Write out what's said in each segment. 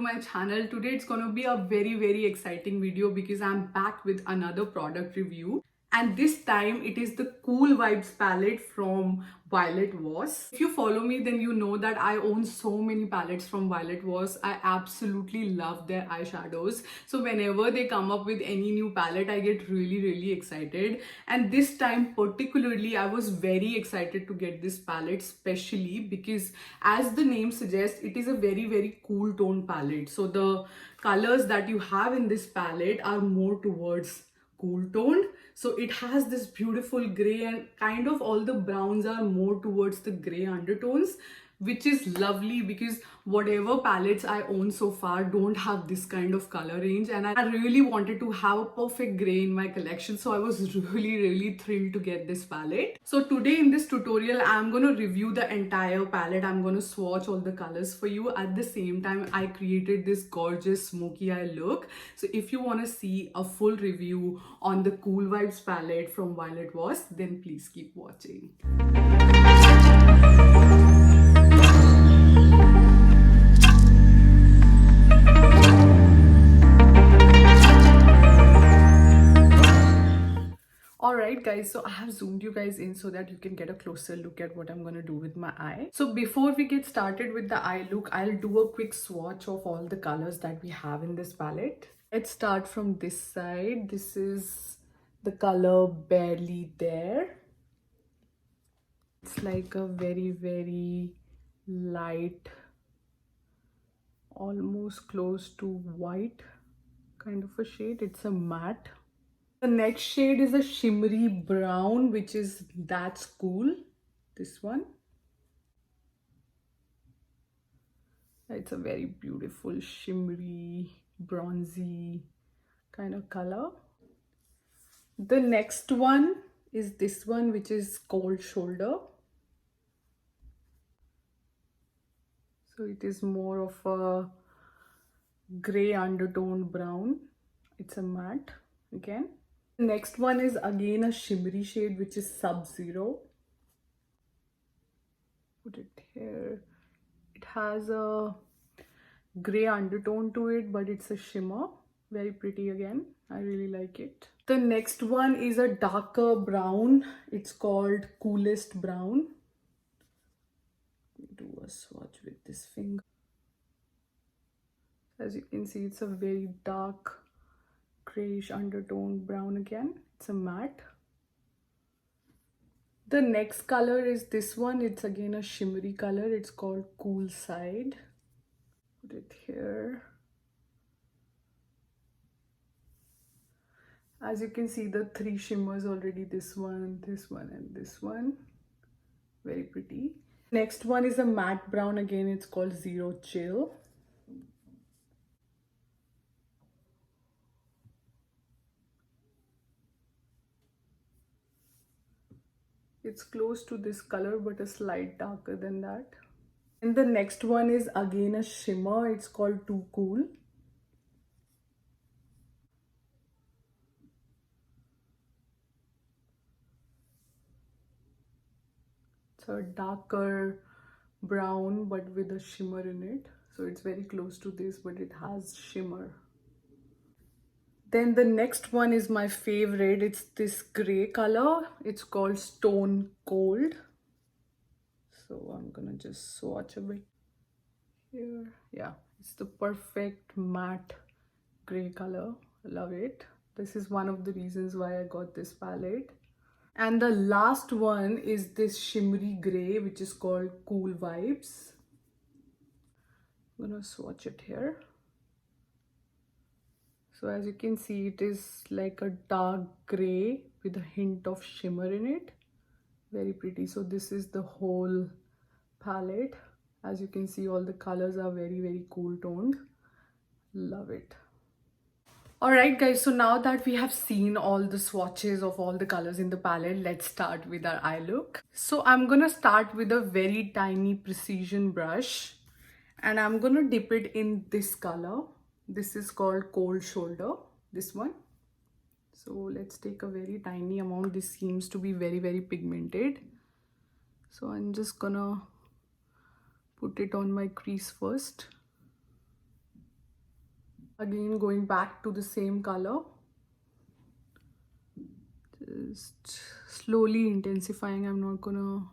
my channel. Today it's gonna be a very exciting video because I'm back with another product review, and this time it is the Cool Vibes palette from Voss. If you follow me, then you know that I own so many palettes from Voss. I absolutely love their eyeshadows. So whenever they come up with any new palette, I get really excited. And this time particularly, I was very excited to get this palette, especially because as the name suggests, it is a very cool tone palette. So the colors that you have in this palette are more towards cool toned. So it has this beautiful gray, and kind of all the browns are more towards the gray undertones, which is lovely because whatever palettes I own so far don't have this kind of color range, and I really wanted to have a perfect gray in my collection. So I was really thrilled to get this palette. So today in this tutorial, I'm going to review the entire palette. I'm going to swatch all the colors for you. At the same time, I created this gorgeous smoky eye look. So if you want to see a full review on the Cool Vibes palette from Voss, then please keep watching. Alright guys, so I have zoomed you guys in so that you can get a closer look at what I'm going to do with my eye. So before we get started with the eye look, I'll do a quick swatch of all the colors that we have in this palette. Let's start from this side. This is the color Barely There. It's like a very light, almost close to white kind of a shade. It's a matte. The next shade is a shimmery brown, which is That's Cool. This one. It's a very beautiful shimmery, bronzy kind of color. The next one is this one, which is Cold Shoulder. So it is more of a gray undertone brown. It's a matte again. The next one is again a shimmery shade, which is Sub-Zero. Put it here. It has a gray undertone to it, but it's a shimmer. Very pretty again. I really like it. The next one is a darker brown. It's called Coolest Brown. Do a swatch with this finger. As you can see, it's a very dark grayish undertone brown again. It's a matte. The next color is this one. It's again a shimmery color. It's called Cool Side. Put it here. As you can see, the three shimmers already. This one, and this one. Very pretty. Next one is a matte brown again. It's called Zero Chill. It's close to this color, but a slight darker than that. And the next one is again a shimmer. It's called Too Cool. It's a darker brown, but with a shimmer in it. So it's very close to this, but it has shimmer. Then the next one is my favorite. It's this gray color. It's called Stone Cold. So I'm gonna just swatch a bit here. Yeah, it's the perfect matte gray color. I love it. This is one of the reasons why I got this palette. And the last one is this shimmery gray, which is called Cool Vibes. I'm gonna swatch it here. So as you can see, it is like a dark gray with a hint of shimmer in it. Very pretty. So this is the whole palette. As you can see, all the colors are very cool toned. Love it. Alright guys, so now that we have seen all the swatches of all the colors in the palette, let's start with our eye look. So I'm gonna start with a very tiny precision brush, and I'm gonna dip it in this color. This is called Cold Shoulder, this one. So let's take a very tiny amount. This seems to be very pigmented. So I'm just gonna put it on my crease first. Again, going back to the same color. Just slowly intensifying. I'm not gonna,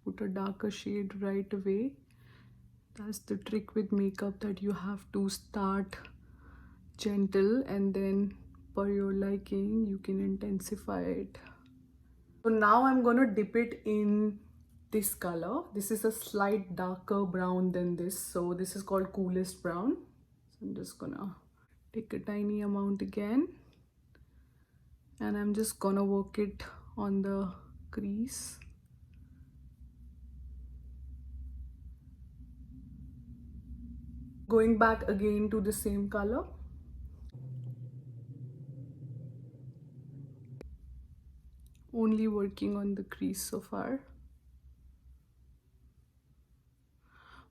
put a darker shade right away. That's the trick with makeup, that you have to start gentle and then per your liking you can intensify it. So now I'm gonna dip it in this color. This is a slight darker brown than this, so this is called coolest brown. So I'm just gonna take a tiny amount again and I'm just gonna work it on the crease. Going back again to the same color. Only working on the crease so far.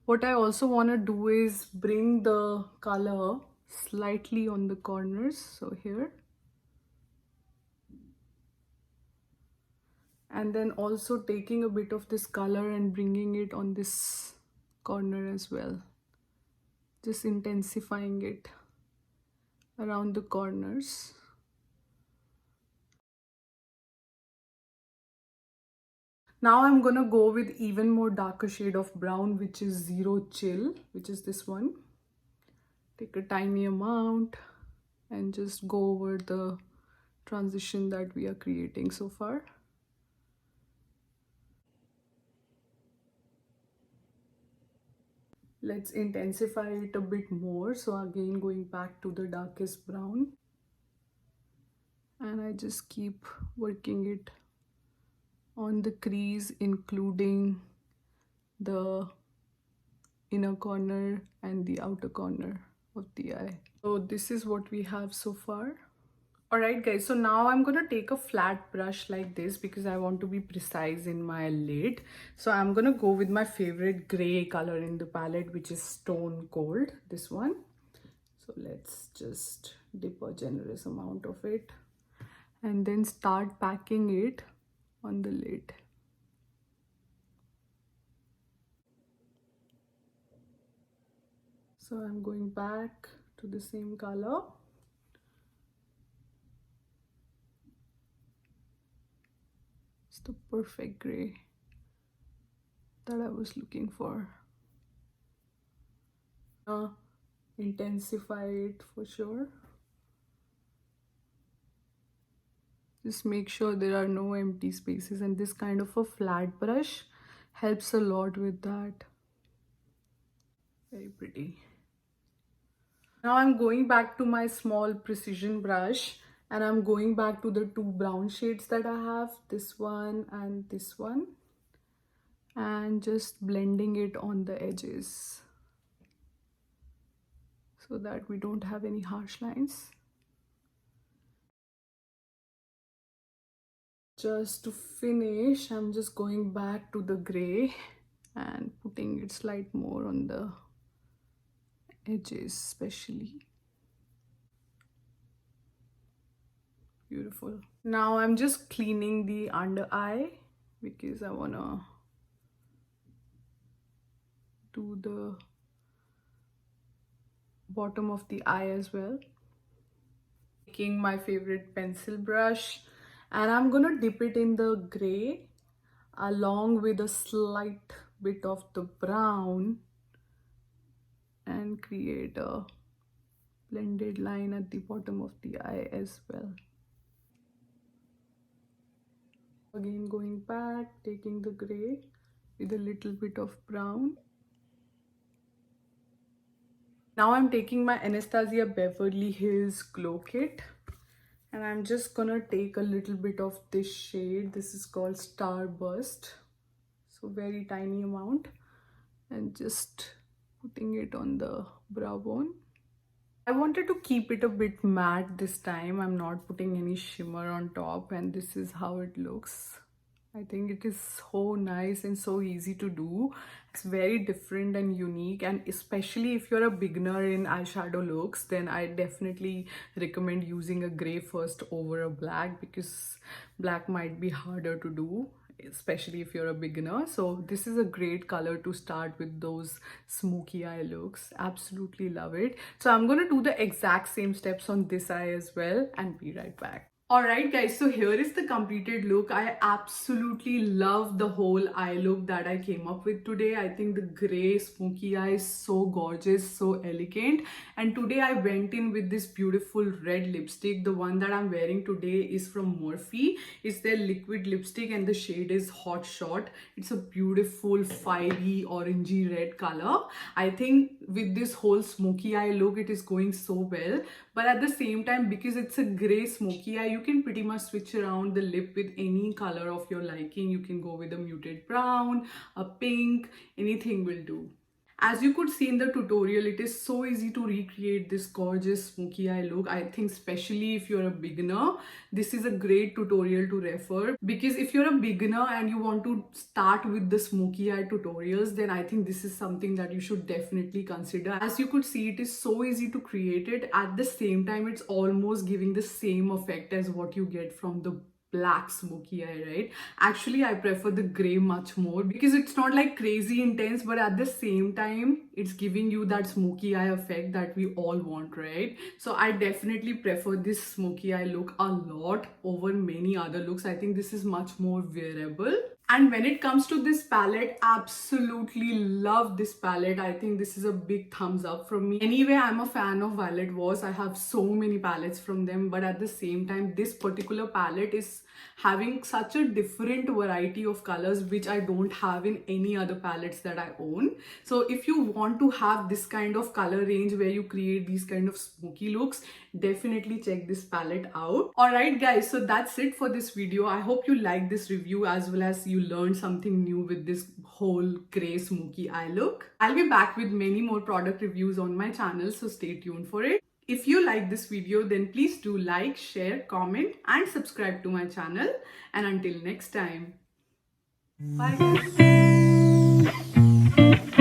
What I also want to do is bring the color slightly on the corners, so here. And then also taking a bit of this color and bringing it on this corner as well. Just intensifying it around the corners. Now I'm gonna go with even more darker shade of brown, which is Zero Chill, which is this one. Take a tiny amount and just go over the transition that we are creating so far. Let's intensify it a bit more. So again, going back to the darkest brown. And I just keep working it on the crease, including the inner corner and the outer corner of the eye. So this is what we have so far. Alright guys, so now I'm gonna take a flat brush like this because I want to be precise in my lid. So I'm gonna go with my favorite gray color in the palette, which is Stone Cold, this one. So let's just dip a generous amount of it and then start packing it on the lid. So I'm going back to the same color. It's the perfect gray that I was looking for. Intensify it for sure. Just make sure there are no empty spaces, and this kind of a flat brush helps a lot with that. Very pretty. Now I'm going back to my small precision brush and I'm going back to the two brown shades that I have, this one and this one, and just blending it on the edges so that we don't have any harsh lines. Just to finish, I'm just going back to the gray and putting it slight more on the edges especially. Beautiful. Now I'm just cleaning the under eye because I wanna do the bottom of the eye as well. Taking my favorite pencil brush and I'm gonna dip it in the gray along with a slight bit of the brown and create a blended line at the bottom of the eye as well. Again, going back, taking the gray with a little bit of brown. Now I'm taking my Anastasia Beverly Hills Glow Kit and I'm just gonna take a little bit of this shade. This is called Starburst. So very tiny amount and just putting it on the brow bone. I wanted to keep it a bit matte this time. I'm not putting any shimmer on top and this is how it looks. I think it is so nice and so easy to do. It's very different and unique, and especially if you're a beginner in eyeshadow looks, then I definitely recommend using a gray first over a black because black might be harder to do. especially if you're a beginner. So this is a great color to start with those smoky eye looks. Absolutely love it. So I'm going to do the exact same steps on this eye as well and be right back. Alright guys, so here is the completed look. I absolutely love the whole eye look that I came up with today. I think the grey smoky eye is so gorgeous, so elegant. And today I went in with this beautiful red lipstick. The one that I'm wearing today is from Morphe. It's their liquid lipstick and the shade is Hot Shot. It's a beautiful fiery orangey red color. I think with this whole smoky eye look, it is going so well. But at the same time, because it's a grey smoky eye, you can pretty much switch around the lip with any color of your liking. You can go with a muted brown, a pink, anything will do. As you could see in the tutorial, it is so easy to recreate this gorgeous smoky eye look. I think especially if you're a beginner, this is a great tutorial to refer, because if you're a beginner and you want to start with the smoky eye tutorials, then I think this is something that you should definitely consider. As you could see, it is so easy to create it. At the same time, it's almost giving the same effect as what you get from the black smoky eye, right? Actually, I prefer the gray much more because it's not like crazy intense, but at the same time, it's giving you that smoky eye effect that we all want, right? So I definitely prefer this smoky eye look a lot over many other looks. I think this is much more wearable. And when it comes to this palette, absolutely love this palette. I think this is a big thumbs up from me. Anyway, I'm a fan of Violet Voss. I have so many palettes from them, but at the same time, this particular palette is having such a different variety of colors, which I don't have in any other palettes that I own. So if you want to have this kind of color range where you create these kind of smoky looks, definitely check this palette out. Alright guys, so that's it for this video. I hope you liked this review as well as you learned something new with this whole grey smoky eye look. I'll be back with many more product reviews on my channel, so stay tuned for it. If you like this video, then please do like, share, comment and subscribe to my channel. And until next time, bye guys.